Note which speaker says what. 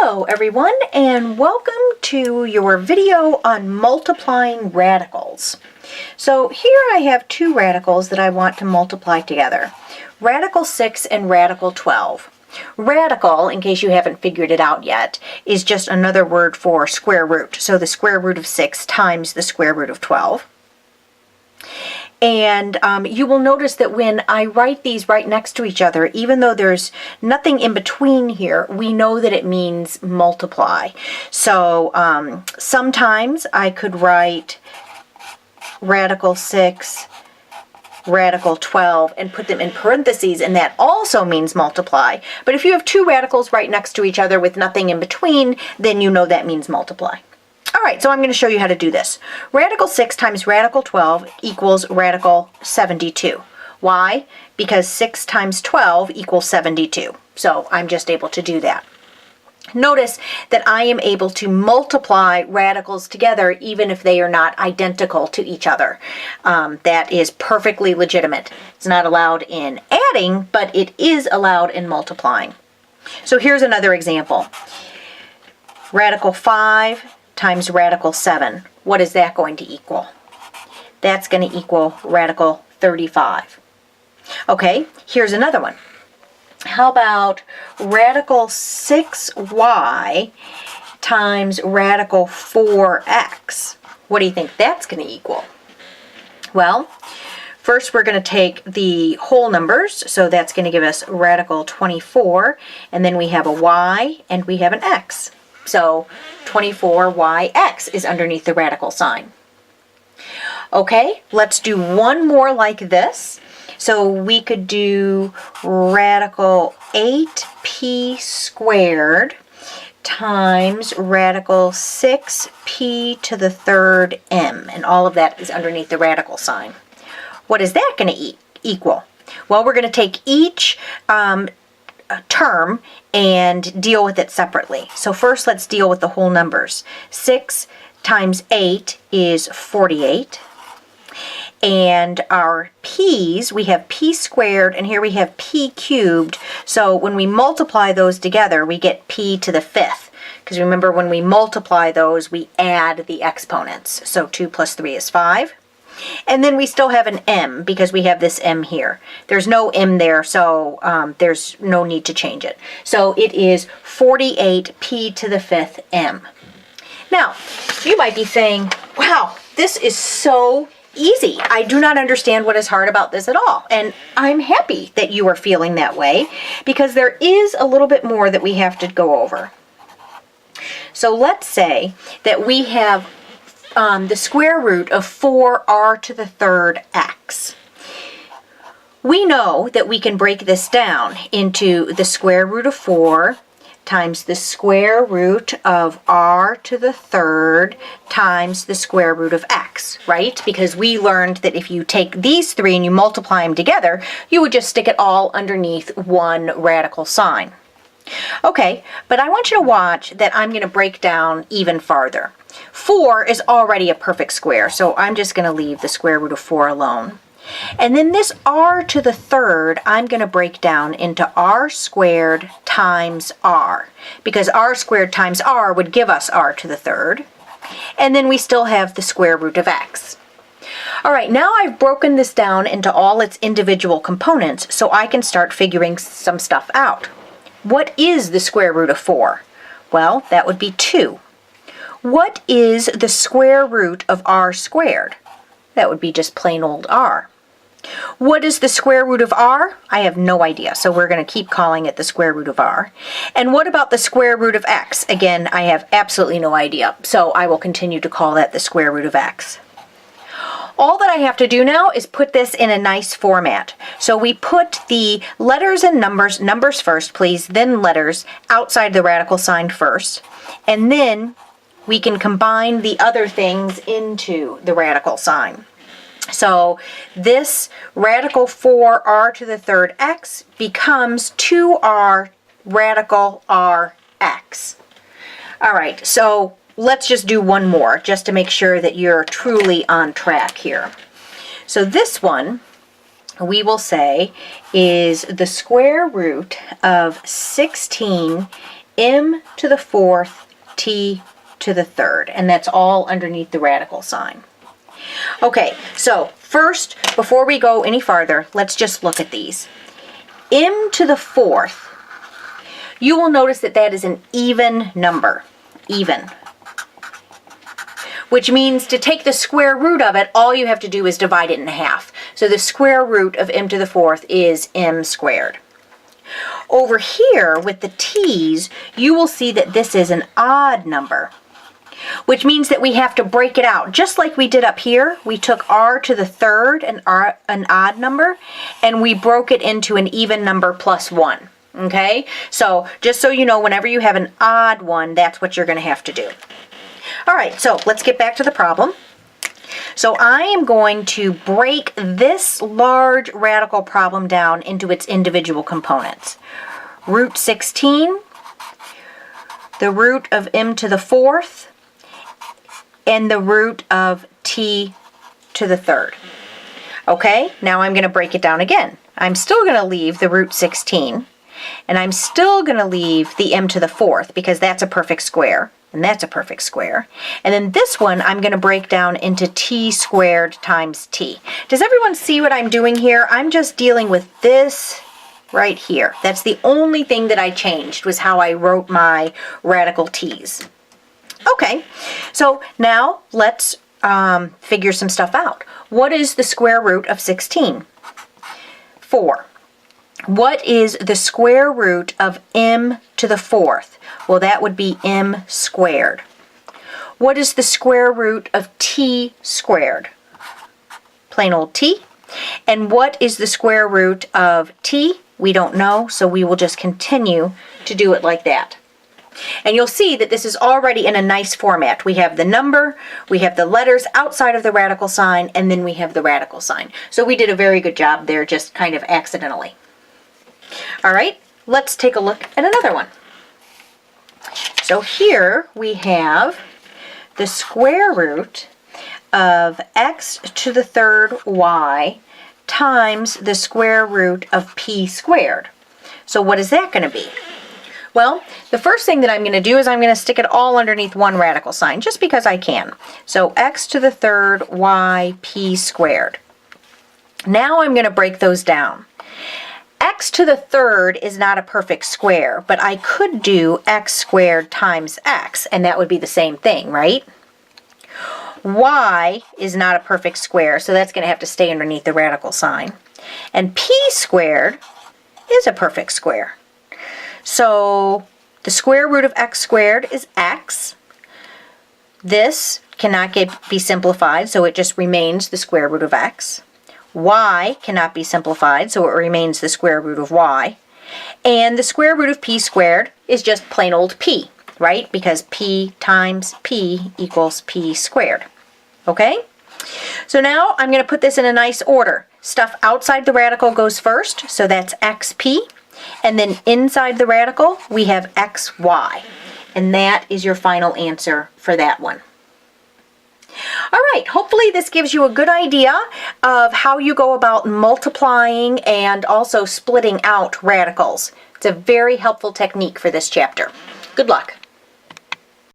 Speaker 1: Hello everyone, and welcome to your video on multiplying radicals. So here I have two radicals that I want to multiply together. Radical 6 and radical 12. Radical, in case you haven't figured it out yet, is just another word for square root. So the square root of 6 times the square root of 12. And you will notice that when I write these right next to each other, even though there's nothing in between here, we know that it means multiply. So sometimes I could write radical 6, radical 12, and put them in parentheses, and that also means multiply. But if you have two radicals right next to each other with nothing in between, then you know that means multiply. All right, so I'm going to show you how to do this. Radical 6 times radical 12 equals radical 72. Why? Because 6 times 12 equals 72. So I'm just able to do that. Notice that I am able to multiply radicals together even if they are not identical to each other. That is perfectly legitimate. It's not allowed in adding, but it is allowed in multiplying. So here's another example. Radical 5 times radical 7. What is that going to equal? That's going to equal radical 35. Okay, here's another one. How about radical 6y times radical 4x? What do you think that's going to equal? Well, first we're going to take the whole numbers, so that's going to give us radical 24, and then we have a y and we have an x. So 24yx is underneath the radical sign. Okay, let's do one more like this. So we could do radical 8p squared times radical 6p to the third m, and all of that is underneath the radical sign. What is that going to equal? Well, we're going to take each term and deal with it separately. So first let's deal with the whole numbers. 6 times 8 is 48. And our p's, we have p squared and here we have p cubed. So when we multiply those together, we get p to the fifth. Because remember, when we multiply those, we add the exponents. So 2 plus 3 is 5. And then we still have an m because we have this m here. There's no m there, so there's no need to change it. So it is 48p to the fifth m. Now, you might be saying, wow, this is so easy. I do not understand what is hard about this at all. And I'm happy that you are feeling that way because there is a little bit more that we have to go over. So let's say that we have the square root of 4r to the third x. We know that we can break this down into the square root of 4 times the square root of r to the third times the square root of x, right? Because we learned that if you take these three and you multiply them together, you would just stick it all underneath one radical sign. Okay, but I want you to watch that I'm going to break down even farther. 4 is already a perfect square, so I'm just going to leave the square root of 4 alone. And then this r to the third, I'm going to break down into r squared times r, because r squared times r would give us r to the third. And then we still have the square root of x. All right, now I've broken this down into all its individual components, so I can start figuring some stuff out. What is the square root of 4? Well, that would be 2. What is the square root of r squared? That would be just plain old r. What is the square root of r? I have no idea, so we're going to keep calling it the square root of r. And what about the square root of x? Again, I have absolutely no idea, so I will continue to call that the square root of x. All that I have to do now is put this in a nice format. So we put the letters and numbers first, please, then letters outside the radical sign first, and then we can combine the other things into the radical sign. So this radical 4r to the third x becomes 2r radical rx. All right, so let's just do one more just to make sure that you're truly on track here. So this one we will say is the square root of 16 m to the fourth t to the third. And that's all underneath the radical sign. Okay, so first, before we go any farther, let's just look at these. M to the fourth, you will notice that that is an even number. Even. Which means to take the square root of it, all you have to do is divide it in half. So the square root of m to the fourth is m squared. Over here with the t's, you will see that this is an odd number, which means that we have to break it out. Just like we did up here, we took r to the third, an odd number, and we broke it into an even number plus 1. Okay? So just so you know, whenever you have an odd one, that's what you're going to have to do. All right, so let's get back to the problem. So I am going to break this large radical problem down into its individual components. Root 16, the root of m to the fourth, and the root of t to the third. Okay, now I'm going to break it down again. I'm still going to leave the root 16, and I'm still going to leave the m to the fourth because that's a perfect square. And that's a perfect square. And then this one I'm going to break down into t squared times t. Does everyone see what I'm doing here? I'm just dealing with this right here. That's the only thing that I changed, was how I wrote my radical t's. Okay, so now let's figure some stuff out. What is the square root of 16? 4. What is the square root of m to the fourth? Well, that would be m squared. What is the square root of t squared? Plain old t. And what is the square root of t? We don't know, so we will just continue to do it like that. And you'll see that this is already in a nice format. We have the number, we have the letters outside of the radical sign, and then we have the radical sign. So we did a very good job there, just kind of accidentally. All right, let's take a look at another one. So here we have the square root of x to the third y times the square root of p squared. So what is that going to be? Well, the first thing that I'm going to do is I'm going to stick it all underneath one radical sign, just because I can. So x to the third y p squared. Now I'm going to break those down. X to the third is not a perfect square, but I could do x squared times x, and that would be the same thing, right? Y is not a perfect square, so that's going to have to stay underneath the radical sign. And p squared is a perfect square. So the square root of x squared is x. This cannot be simplified, so it just remains the square root of x. Y cannot be simplified, so it remains the square root of y. And the square root of p squared is just plain old p, right? Because p times p equals p squared. Okay? So now I'm going to put this in a nice order. Stuff outside the radical goes first, so that's xp. And then inside the radical, we have xy. And that is your final answer for that one. All right, hopefully this gives you a good idea of how you go about multiplying and also splitting out radicals. It's a very helpful technique for this chapter. Good luck.